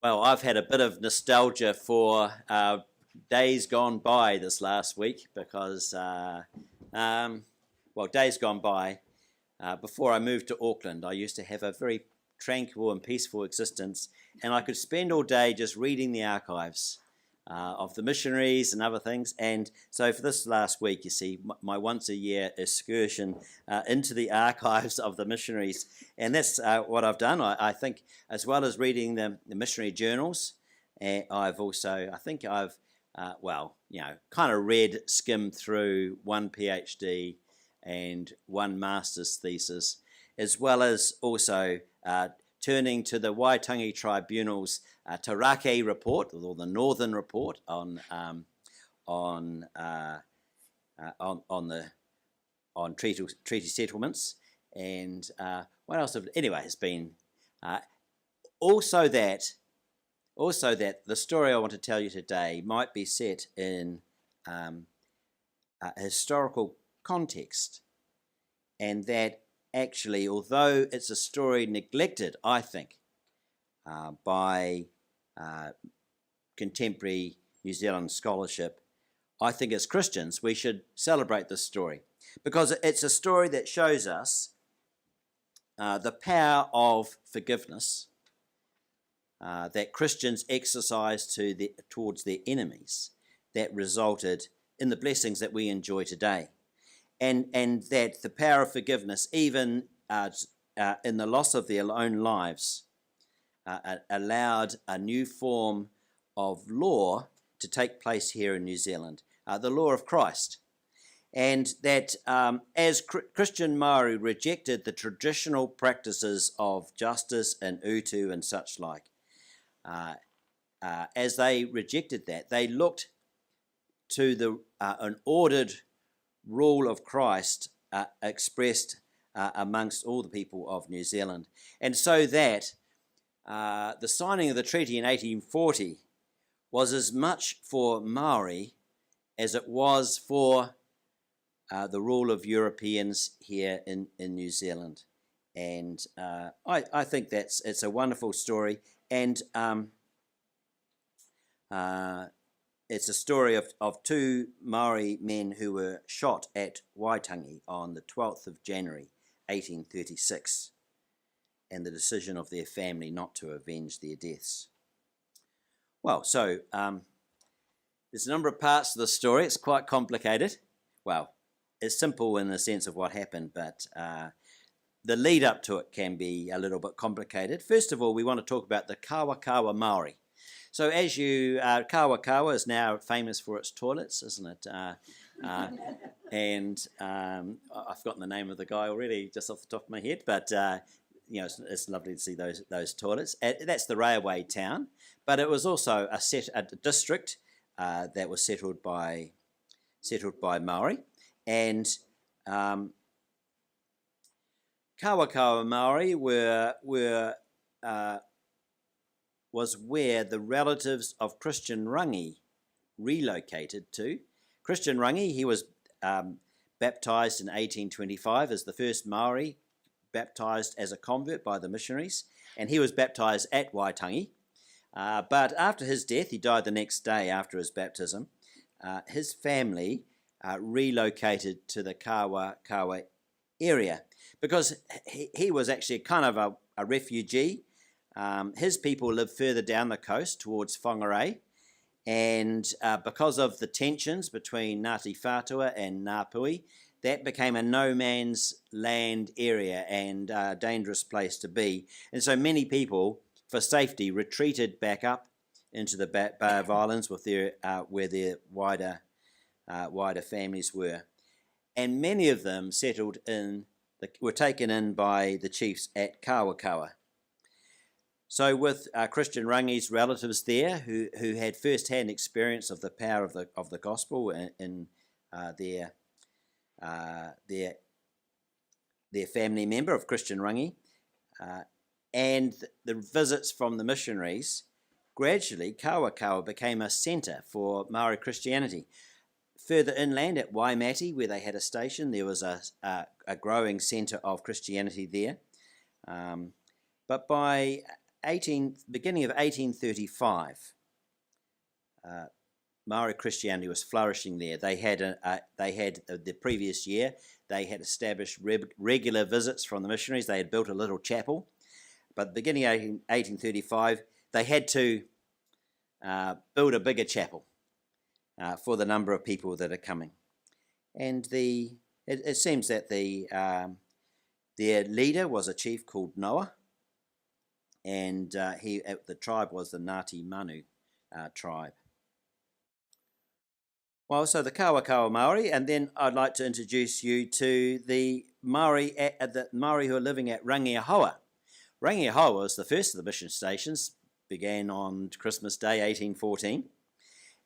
Well, I've had a bit of nostalgia for days gone by this last week because, days gone by, before I moved to Auckland, I used to have a very tranquil and peaceful existence, and I could spend all day just reading the archives of the missionaries and other things. And so for this last week, you see, my once-a-year excursion into the archives of the missionaries, and that's what I've done. I think, as well as reading the missionary journals, I've also, kind of skimmed through one PhD and one master's thesis, as well as also turning to the Waitangi Tribunal's Te Rake report, or the Northern report on treaty settlements, and what else? Anyway, it's been also that the story I want to tell you today might be set in a historical context, and that actually, although it's a story neglected, I think, by contemporary New Zealand scholarship, I think as Christians we should celebrate this story, because it's a story that shows us the power of forgiveness that Christians exercise towards their enemies, that resulted in the blessings that we enjoy today, and that the power of forgiveness, even in the loss of their own lives, allowed a new form of law to take place here in New Zealand, the law of Christ. And that as Christian Māori rejected the traditional practices of justice and utu and such like, as they rejected that, they looked to an ordered rule of Christ expressed amongst all the people of New Zealand. And so that the signing of the treaty in 1840 was as much for Māori as it was for the rule of Europeans here in New Zealand. And I think it's a wonderful story, and it's a story of two Māori men who were shot at Waitangi on the 12th of January 1836, and the decision of their family not to avenge their deaths. Well, so there's a number of parts to the story. It's quite complicated. Well, it's simple in the sense of what happened, but the lead up to it can be a little bit complicated. First of all, we want to talk about the Kawakawa Māori. So as Kawakawa is now famous for its toilets, isn't it? And I've forgotten the name of the guy already, just off the top of my head, but it's lovely to see those toilets. That's the railway town, but it was also a district that was settled by Māori, and Kawakawa Māori was where the relatives of Christian Rangi relocated to. Christian Rangi, he was baptised in 1825 as the first Māori baptised as a convert by the missionaries, and he was baptised at Waitangi. But after his death, he died the next day after his baptism, his family relocated to the Kawakawa area, because he was actually kind of a refugee. His people lived further down the coast towards Whangarei, and because of the tensions between Ngāti Whātua and Ngāpui, that became a no-man's land area and a dangerous place to be. And so many people, for safety, retreated back up into the Bay of Islands with where their wider families were. And many of them were taken in by the chiefs at Kawakawa. So with Christian Rangi's relatives there, who had first-hand experience of the power of the gospel in their family member of Christian Rangi, and the visits from the missionaries, gradually Kawakawa became a centre for Māori Christianity. Further inland at Waimate, where they had a station, there was a growing centre of Christianity there. But by beginning of 1835, Māori Christianity was flourishing there. They had the previous year, they had established regular visits from the missionaries. They had built a little chapel. But beginning of 1835, they had to build a bigger chapel for the number of people that are coming. And it seems that their leader was a chief called Noah, and the tribe was the Ngāti Manu tribe. Well, so the Kawakawa Māori, and then I'd like to introduce you to the Māori who are living at Rangiahoa. Rangiahoa was the first of the mission stations, began on Christmas Day 1814,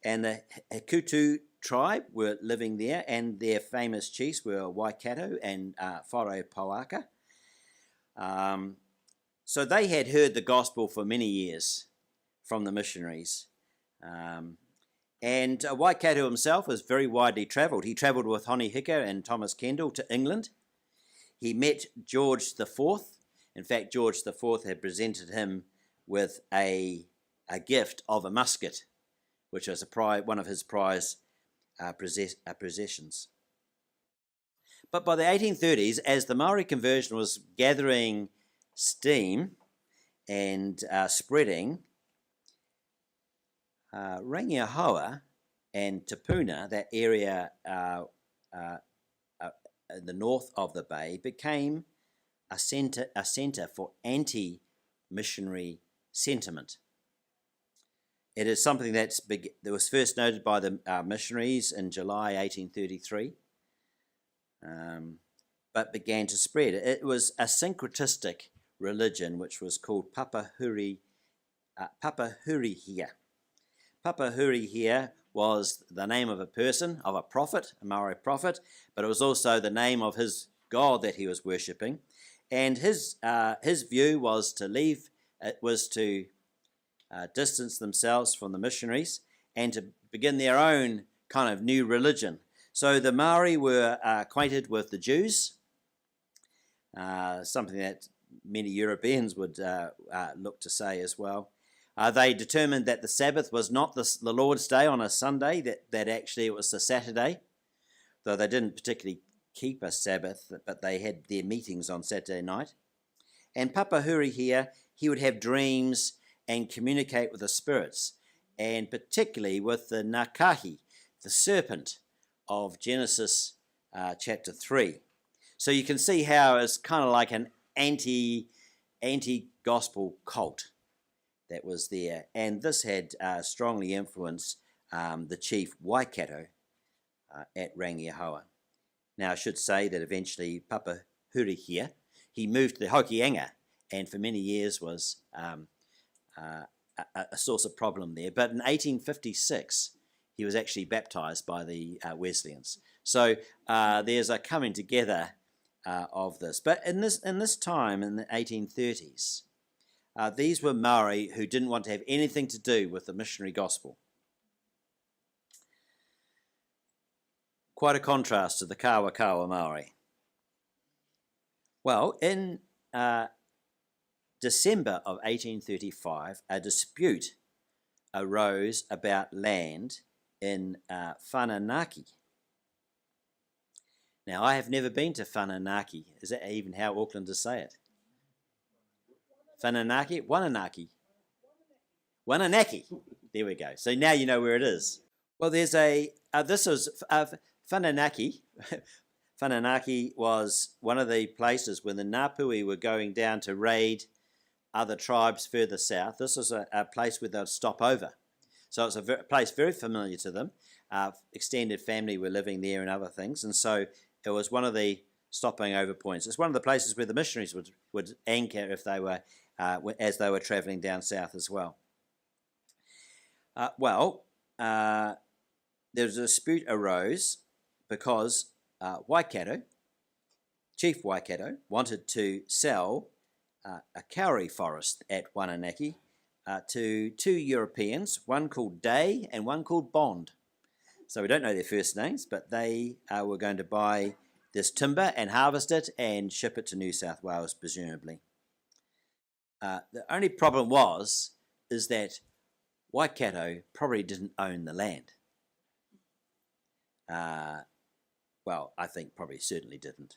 and the Hapū tribe were living there, and their famous chiefs were Waikato and Whare Pauaka. So they had heard the gospel for many years from the missionaries. And Waikato himself was very widely travelled. He travelled with Honi Hika and Thomas Kendall to England. He met George IV. In fact, George IV had presented him with a gift of a musket, which was one of his prize possessions. But by the 1830s, as the Māori conversion was gathering steam and spreading, Rangiahoa and Tapuna, that area in the north of the bay, became a centre for anti-missionary sentiment. It is something that was first noted by the missionaries in July 1833, but began to spread. It was a syncretistic religion which was called Papahurihia. Papahurihia was the name of a person, of a prophet, a Maori prophet, but it was also the name of his god that he was worshipping. And his view was to distance themselves from the missionaries and to begin their own kind of new religion. So the Maori were acquainted with the Jews, something that many Europeans would look to say as well. They determined that the Sabbath was not the Lord's Day on a Sunday, that actually it was a Saturday, though they didn't particularly keep a Sabbath, but they had their meetings on Saturday night. And Papahurihia, he would have dreams and communicate with the spirits, and particularly with the Ngakahi, the serpent of Genesis chapter 3. So you can see how it's kind of like an anti-gospel cult that was there, and this had strongly influenced the chief Waikato at Rangiahoa. Now I should say that eventually Papahurihia, he moved to the Hokianga, and for many years was a source of problem there. But in 1856, he was actually baptized by the Wesleyans. So there's a coming together of this. But in this time, in the 1830s, these were Maori who didn't want to have anything to do with the missionary gospel. Quite a contrast to the Kawakawa Maori. Well, in December of 1835, a dispute arose about land in Whananaki. Now, I have never been to Whananaki. Is that even how Aucklanders say it? Whananaki? Wananaki. There we go. So now you know where it is. Well, there's this is Whananaki. Whananaki was one of the places when the Ngāpuhi were going down to raid other tribes further south. This was a place where they'd stop over. So it's a place very familiar to them. Extended family were living there and other things. And so it was one of the stopping over points. It's one of the places where the missionaries would anchor if they were, as they were travelling down south as well. There was a dispute arose because Waikato, Chief Waikato, wanted to sell a kauri forest at Wananaki to two Europeans, one called Day and one called Bond. So we don't know their first names, but they were going to buy this timber and harvest it and ship it to New South Wales, presumably. The only problem is that Waikato probably didn't own the land. Well, I think probably certainly didn't.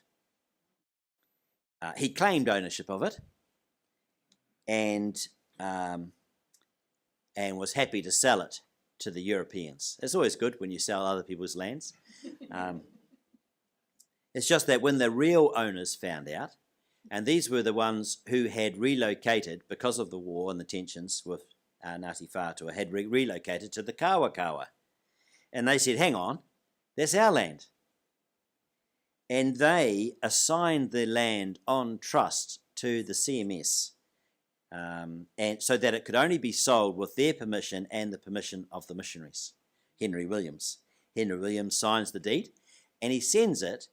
He claimed ownership of it, and was happy to sell it to the Europeans. It's always good when you sell other people's lands. It's just that when the real owners found out, and these were the ones who had relocated because of the war and the tensions with Ngāti Whātua, had relocated to the Kawakawa. And they said, hang on, that's our land. And they assigned the land on trust to the CMS, and so that it could only be sold with their permission and the permission of the missionaries. Henry Williams signs the deed, and he sends it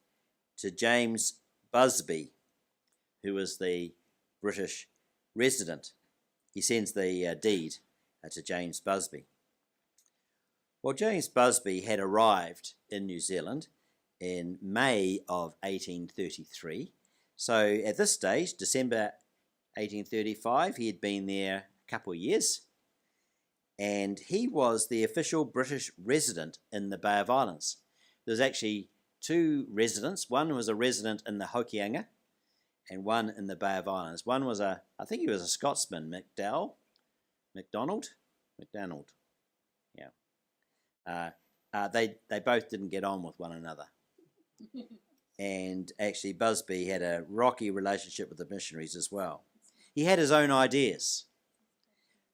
to James Busby, who was the British resident. He sends the deed to James Busby. Well, James Busby had arrived in New Zealand in May of 1833. So at this stage, December 1835, he had been there a couple of years, and he was the official British resident in the Bay of Islands. There was actually two residents. One was a resident in the Hokianga, and one in the Bay of Islands. One was I think he was a Scotsman, MacDonald, yeah. They both didn't get on with one another. And actually Busby had a rocky relationship with the missionaries as well. He had his own ideas.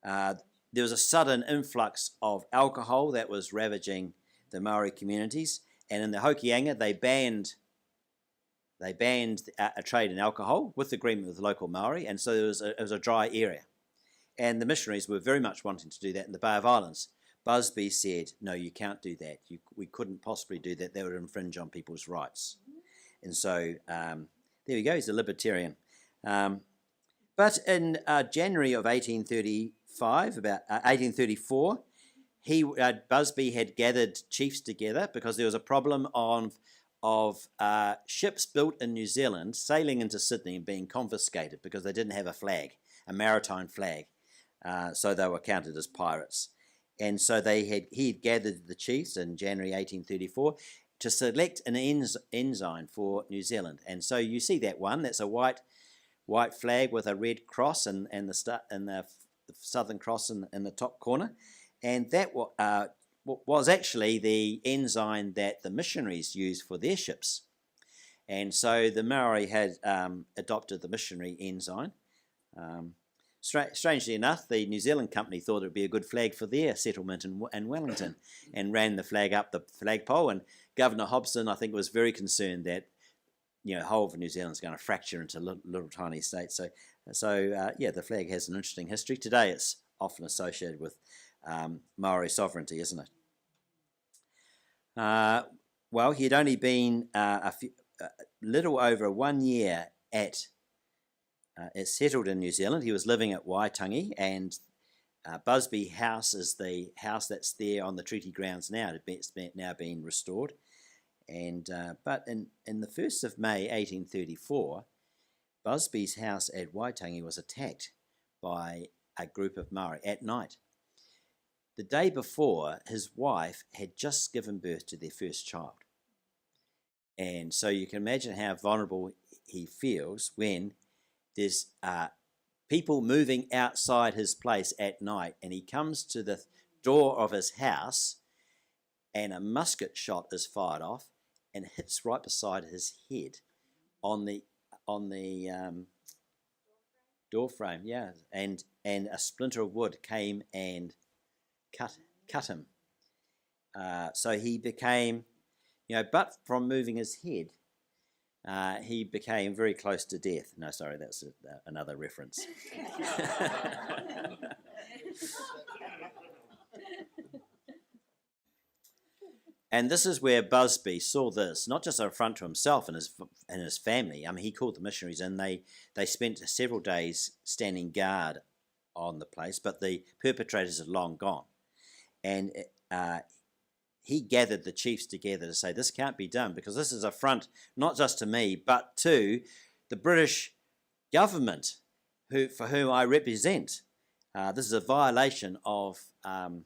There was a sudden influx of alcohol that was ravaging the Māori communities, and in the Hokianga they banned a trade in alcohol with agreement with the local Māori, and so it was a dry area. And the missionaries were very much wanting to do that in the Bay of Islands. Busby said, no, you can't do that. We couldn't possibly do that. That would infringe on people's rights. And so there we go, he's a libertarian. But in January of 1834, Busby had gathered chiefs together because there was a problem of ships built in New Zealand sailing into Sydney and being confiscated because they didn't have a flag, a maritime flag. So they were counted as pirates. And so he had gathered the chiefs in January 1834 to select an ensign for New Zealand. And so you see that one, that's a white flag with a red cross and the Southern Cross in the top corner. And that was actually the ensign that the missionaries used for their ships. And so the Maori had adopted the missionary ensign. Strangely enough, the New Zealand company thought it would be a good flag for their settlement in Wellington and ran the flag up the flagpole. And Governor Hobson, I think, was very concerned that the whole of New Zealand is going to fracture into little tiny states. So the flag has an interesting history. Today it's often associated with Maori sovereignty, isn't it? Well, he had only been little over 1 year settled in New Zealand. He was living at Waitangi, and Busby House is the house that's there on the treaty grounds now. It's now been restored. And but in the 1st of May 1834, Busby's house at Waitangi was attacked by a group of Māori at night. The day before, his wife had just given birth to their first child. And so you can imagine how vulnerable he feels when there's people moving outside his place at night, and he comes to the door of his house and a musket shot is fired off and hits right beside his head on the door frame, yeah, and a splinter of wood came and cut him. So he became, but from moving his head, he became very close to death. No, sorry, that's another reference. And this is where Busby saw this, not just an affront to himself and his family. I mean, he called the missionaries in. They spent several days standing guard on the place, but the perpetrators had long gone. And he gathered the chiefs together to say, this can't be done, because this is an affront not just to me, but to the British government for whom I represent. This is a violation of an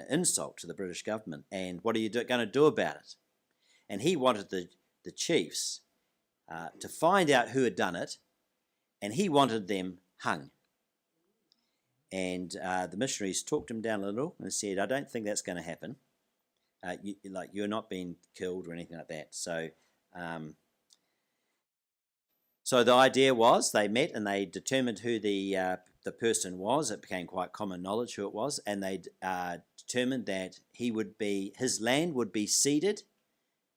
insult to the British government, and what are you going to do about it? And he wanted the chiefs to find out who had done it, and he wanted them hung. And the missionaries talked him down a little and said, I don't think that's going to happen. You're not being killed or anything like that. So the idea was they met and they determined who the person was. It became quite common knowledge who it was, and they determined that his land would be ceded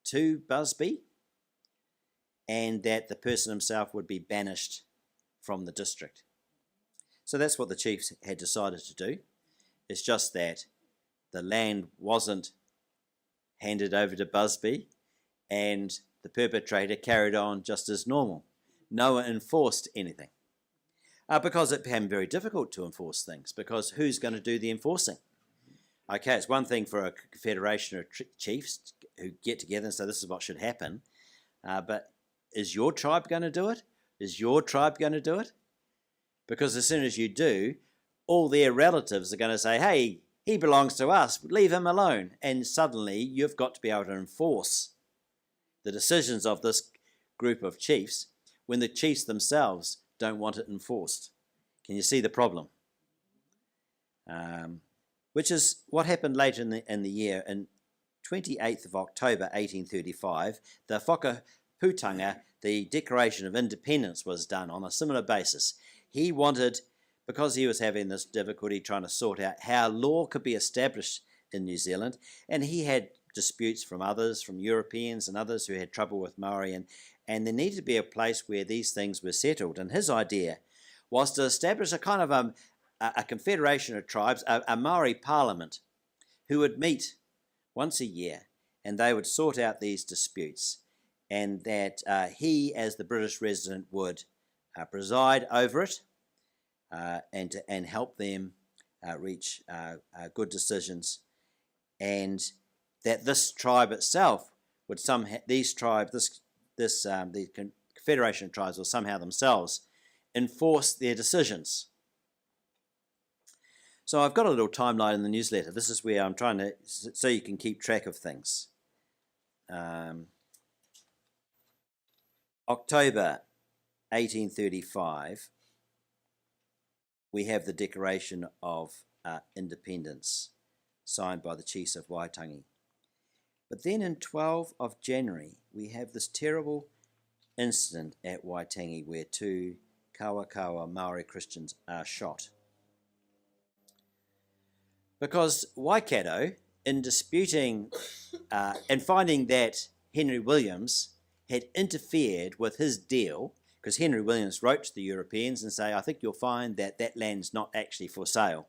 to Busby, and that the person himself would be banished from the district. So that's what the chiefs had decided to do. It's just that the land wasn't handed over to Busby, and the perpetrator carried on just as normal. No one enforced anything. Because it became very difficult to enforce things, because who's going to do the enforcing? Okay, it's one thing for a confederation of chiefs who get together and say this is what should happen, but is your tribe going to do it? Is your tribe going to do it? Because as soon as you do, all their relatives are going to say, hey, he belongs to us, leave him alone. And suddenly you've got to be able to enforce the decisions of this group of chiefs when the chiefs themselves don't want it enforced. Can you see the problem? Which is what happened later in the year. In 28th of October 1835, the Whakaputanga, the Declaration of Independence, was done on a similar basis. He wanted, because he was having this difficulty trying to sort out how law could be established in New Zealand, and he had disputes from others, from Europeans and others who had trouble with Maori, and there needed to be a place where these things were settled. And his idea was to establish a kind of a confederation of tribes, a Maori parliament, who would meet once a year, and they would sort out these disputes, and that he, as the British resident, would preside over it and help them reach good decisions, and that this tribe itself would the confederation of tribes will somehow themselves enforce their decisions. So I've got a little timeline in the newsletter. This is where I'm trying to, so you can keep track of things. October 1835, we have the Declaration of Independence signed by the chiefs of Waitangi. But then in 12th of January, we have this terrible incident at Waitangi where 2 Kawakawa Māori Christians are shot. Because Waikato, in disputing and finding that Henry Williams had interfered with his deal, because Henry Williams wrote to the Europeans and say, I think you'll find that that land's not actually for sale.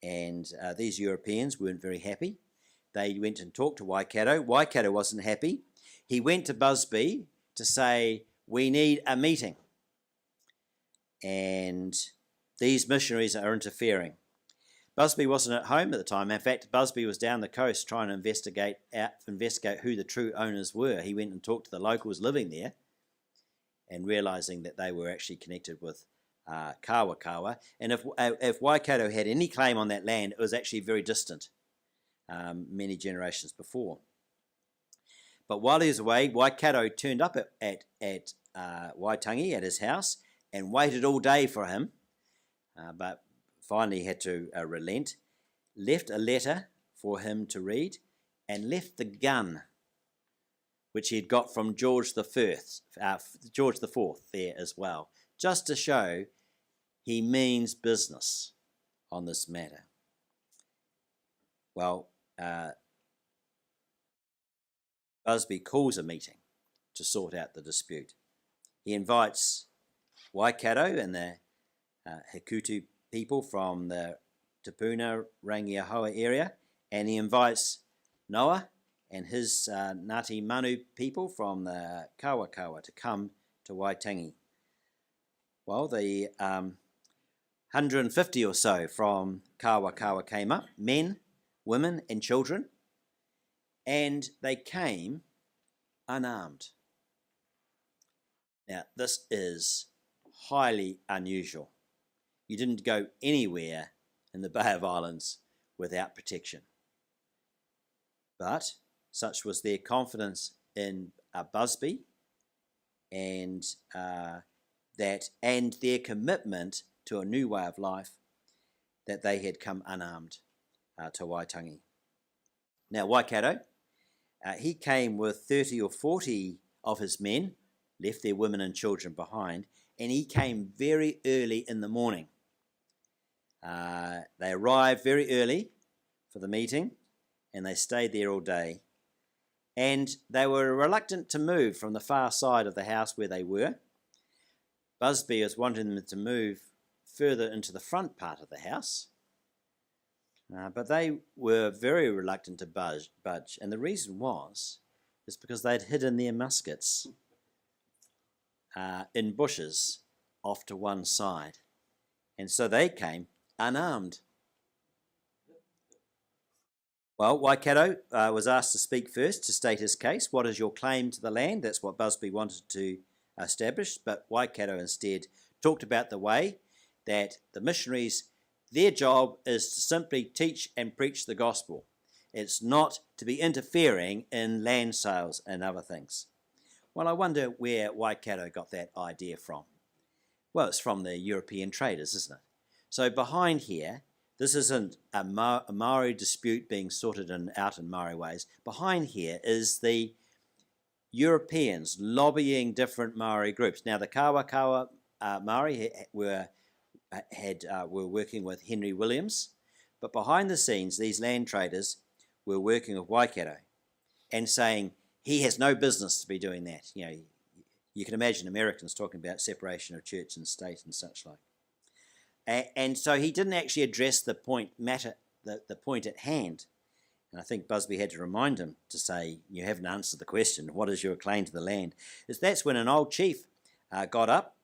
And these Europeans weren't very happy. They went and talked to Waikato. Waikato wasn't happy. He went to Busby to say, we need a meeting. And these missionaries are interfering. Busby wasn't at home at the time. In fact, Busby was down the coast trying to investigate who the true owners were. He went and talked to the locals living there and realising that they were actually connected with Kawakawa. And if Waikato had any claim on that land, it was actually very distant, many generations before. But while he was away, Waikato turned up at Waitangi, at his house, and waited all day for him, but finally had to relent, left a letter for him to read, and left the gun, which he had got from George the IV there as well, just to show he means business on this matter. Well, Busby calls a meeting to sort out the dispute. He invites Waikato and the Hikutu people from the Tupuna, Rangiahoa area, and he invites Noah and his Ngāti Manu people from the Kawakawa to come to Waitangi. Well, the 150 or so from Kawakawa came up, men, women and children, and they came unarmed. Now, this is highly unusual. You didn't go anywhere in the Bay of Islands without protection. But such was their confidence in Busby and their commitment to a new way of life that they had come unarmed to Waitangi. Now Waikato, he came with 30 or 40 of his men, left their women and children behind, and he came very early in the morning. They arrived very early for the meeting, and they stayed there all day. And they were reluctant to move from the far side of the house where they were. Busby was wanting them to move further into the front part of the house. But they were very reluctant to budge. And the reason is because they'd hidden their muskets in bushes off to one side. And so they came unarmed. Well, Waikato was asked to speak first to state his case. What is your claim to the land? That's what Busby wanted to establish, but Waikato instead talked about the way that the missionaries, their job is to simply teach and preach the gospel. It's not to be interfering in land sales and other things. Well, I wonder where Waikato got that idea from. Well, it's from the European traders, isn't it? So behind here, this isn't a Maori dispute being sorted out in Maori ways. Behind here is the Europeans lobbying different Maori groups. Now, the Kawa Maori were working with Henry Williams, but behind the scenes, these land traders were working with Waikato and saying he has no business to be doing that. You know, you can imagine Americans talking about separation of church and state and such like. And so he didn't actually address the point at hand. And I think Busby had to remind him to say, you haven't answered the question, what is your claim to the land? That's when an old chief got up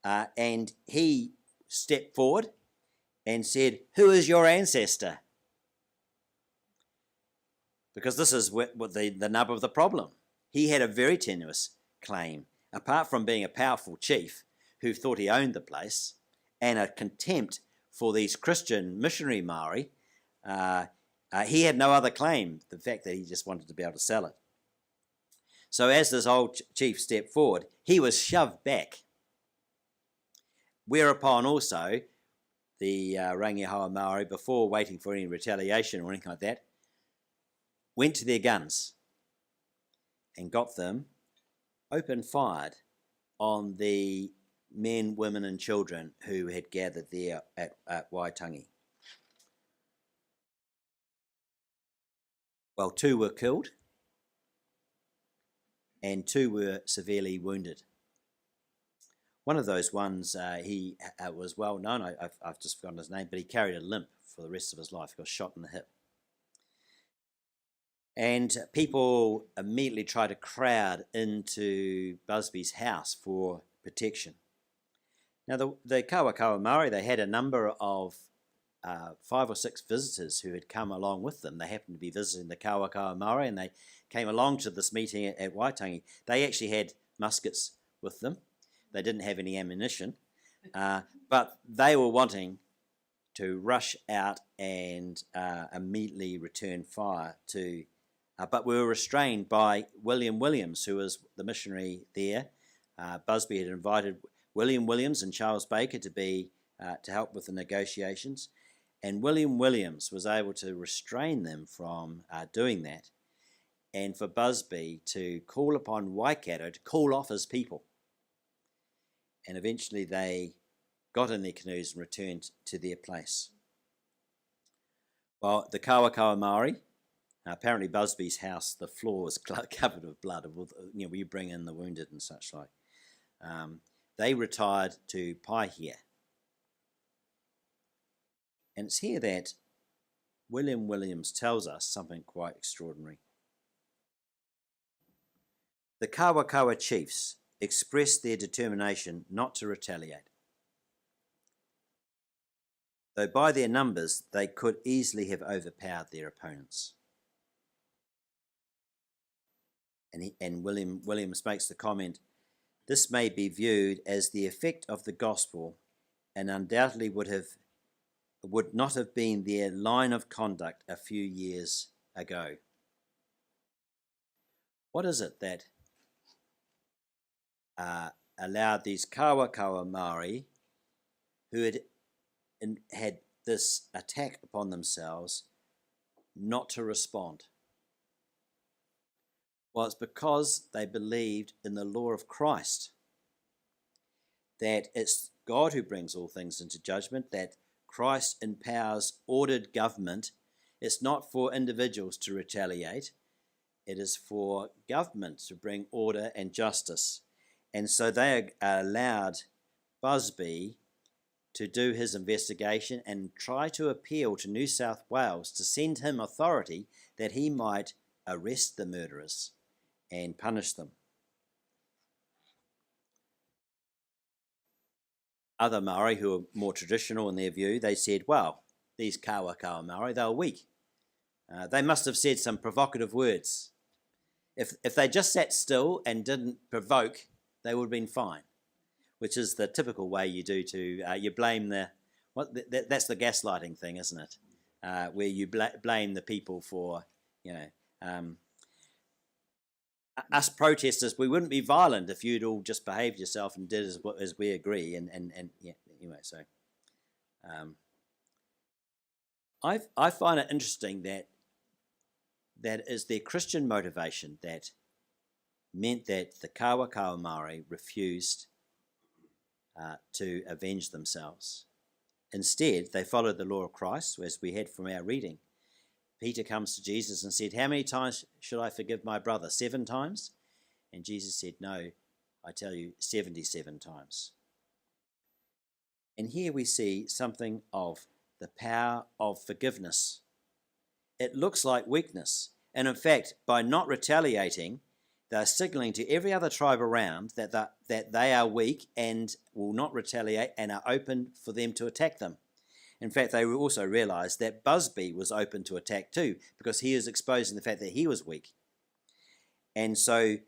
and he stepped forward and said, who is your ancestor? Because this is what the nub of the problem. He had a very tenuous claim, apart from being a powerful chief who thought he owned the place, and a contempt for these Christian missionary Maori, he had no other claim, the fact that he just wanted to be able to sell it. So as this old chief stepped forward, he was shoved back. Whereupon also the Rangihawa Maori, before waiting for any retaliation or anything like that, went to their guns and got them open-fired on the men, women and children who had gathered there at Waitangi. Well, 2 were killed and 2 were severely wounded. One of those ones, he was well known, I've just forgotten his name, but he carried a limp for the rest of his life. He got shot in the hip. And people immediately tried to crowd into Busby's house for protection. Now, the Kawa Maori, they had a number of 5 or 6 visitors who had come along with them. They happened to be visiting the Kawa Maori, and they came along to this meeting at Waitangi. They actually had muskets with them. They didn't have any ammunition, but they were wanting to rush out and immediately return fire to... but we were restrained by William Williams, who was the missionary there. Busby had invited William Williams and Charles Baker to help with the negotiations, and William Williams was able to restrain them from doing that, and for Busby to call upon Waikato to call off his people. And eventually they got in their canoes and returned to their place. Well, the Kawa Maori, apparently Busby's house, the floor was covered with blood. You know, we bring in the wounded and such like. They retired to Paihia. And it's here that William Williams tells us something quite extraordinary. The Kawa chiefs expressed their determination not to retaliate, though by their numbers they could easily have overpowered their opponents. And Williams makes the comment This may be viewed as the effect of the gospel and undoubtedly would not have been their line of conduct a few years ago. What is it that allowed these Kawakawa Māori, who had this attack upon themselves, not to respond? Well, it's because they believed in the law of Christ, that it's God who brings all things into judgment, that Christ empowers ordered government. It's not for individuals to retaliate. It is for government to bring order and justice. And so they allowed Busby to do his investigation and try to appeal to New South Wales to send him authority that he might arrest the murderers and punish them. Other Māori who are more traditional in their view, they said, well, these Kawakawa Māori, they were weak. They must have said some provocative words. If they just sat still and didn't provoke, they would have been fine, which is the typical way you do to, you blame that's the gaslighting thing, isn't it? Where you blame the people for, us protesters, we wouldn't be violent if you'd all just behaved yourself and did as we agree. And yeah, anyway, so I find it interesting that is their Christian motivation that meant that the Kawakawa Māori refused to avenge themselves. Instead, they followed the law of Christ, as we had from our reading. Peter comes to Jesus and said, how many times should I forgive my brother? 7 times? And Jesus said, no, I tell you, 77 times. And here we see something of the power of forgiveness. It looks like weakness. And in fact, by not retaliating, they're signaling to every other tribe around that they are weak and will not retaliate and are open for them to attack them. In fact, they also realised that Busby was open to attack too, because he is exposing the fact that he was weak. And so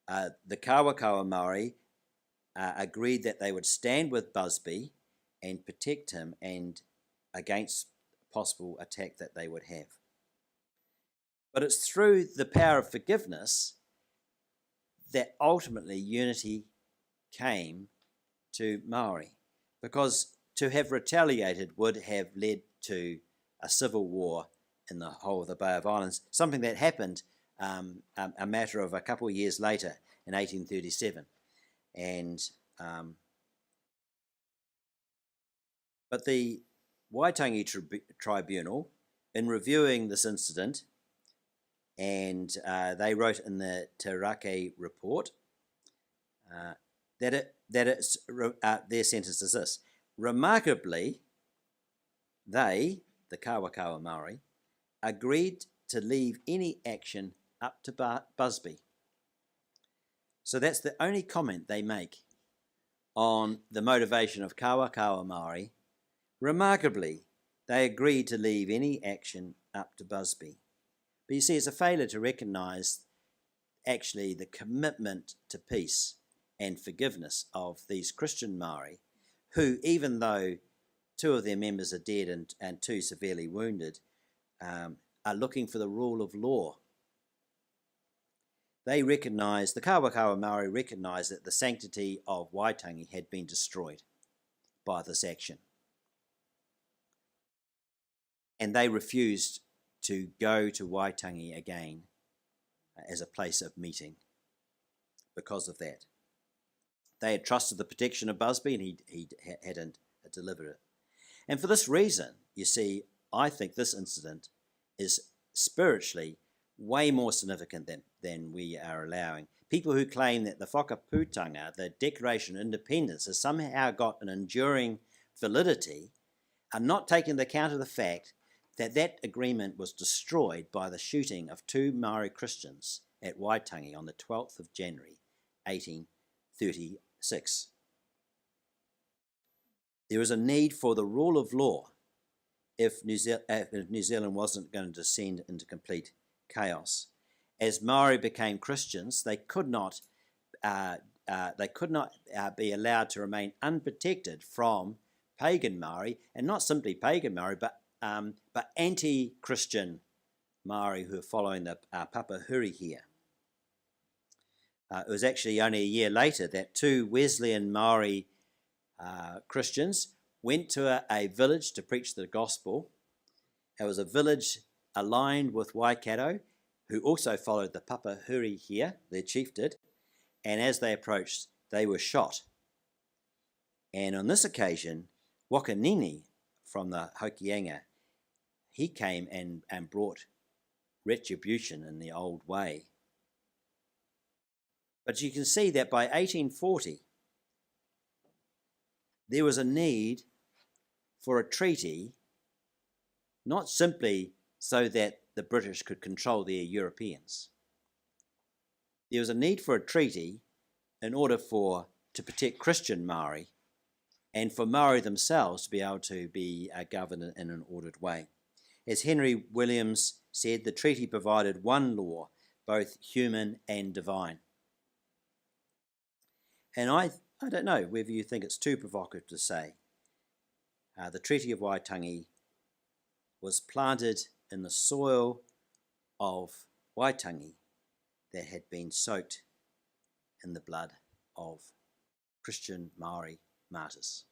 the Kawakawa Māori agreed that they would stand with Busby and protect him and against possible attack that they would have. But it's through the power of forgiveness that ultimately unity came to Māori, because to have retaliated would have led to a civil war in the whole of the Bay of Islands, something that happened a matter of a couple of years later in 1837. But the Waitangi Tribunal, in reviewing this incident, and they wrote in the Te Rake report their sentence is this: remarkably, they, the Kawakawa Māori, agreed to leave any action up to Busby. So that's the only comment they make on the motivation of Kawakawa Māori. Remarkably, they agreed to leave any action up to Busby. But you see, it's a failure to recognise actually the commitment to peace and forgiveness of these Christian Māori, who, even though 2 of their members are dead and 2 severely wounded, are looking for the rule of law. They recognise, the Kawakawa Māori recognised that the sanctity of Waitangi had been destroyed by this action. And they refused to go to Waitangi again as a place of meeting because of that. They had trusted the protection of Busby, and he hadn't delivered it. And for this reason, you see, I think this incident is spiritually way more significant than we are allowing. People who claim that the whakaputanga, the Declaration of Independence, has somehow got an enduring validity, are not taking into account of the fact that that agreement was destroyed by the shooting of 2 Māori Christians at Waitangi on the 12th of January, 1836. There is a need for the rule of law if New Zealand wasn't going to descend into complete chaos. As Māori became Christians, they could not be allowed to remain unprotected from pagan Māori, and not simply pagan Māori, but anti-Christian Māori who are following the papahuri here. It was actually only a year later that two Wesleyan Māori Christians went to a village to preach the gospel. It was a village aligned with Waikato, who also followed the papahuri here, their chief did, and as they approached, they were shot. And on this occasion, Wakanini from the Hokianga, he came and brought retribution in the old way. But you can see that by 1840, there was a need for a treaty, not simply so that the British could control their Europeans. There was a need for a treaty in order to protect Christian Māori and for Māori themselves to be able to be governed in an ordered way. As Henry Williams said, the treaty provided one law, both human and divine. And I don't know whether you think it's too provocative to say the Treaty of Waitangi was planted in the soil of Waitangi that had been soaked in the blood of Christian Māori martyrs.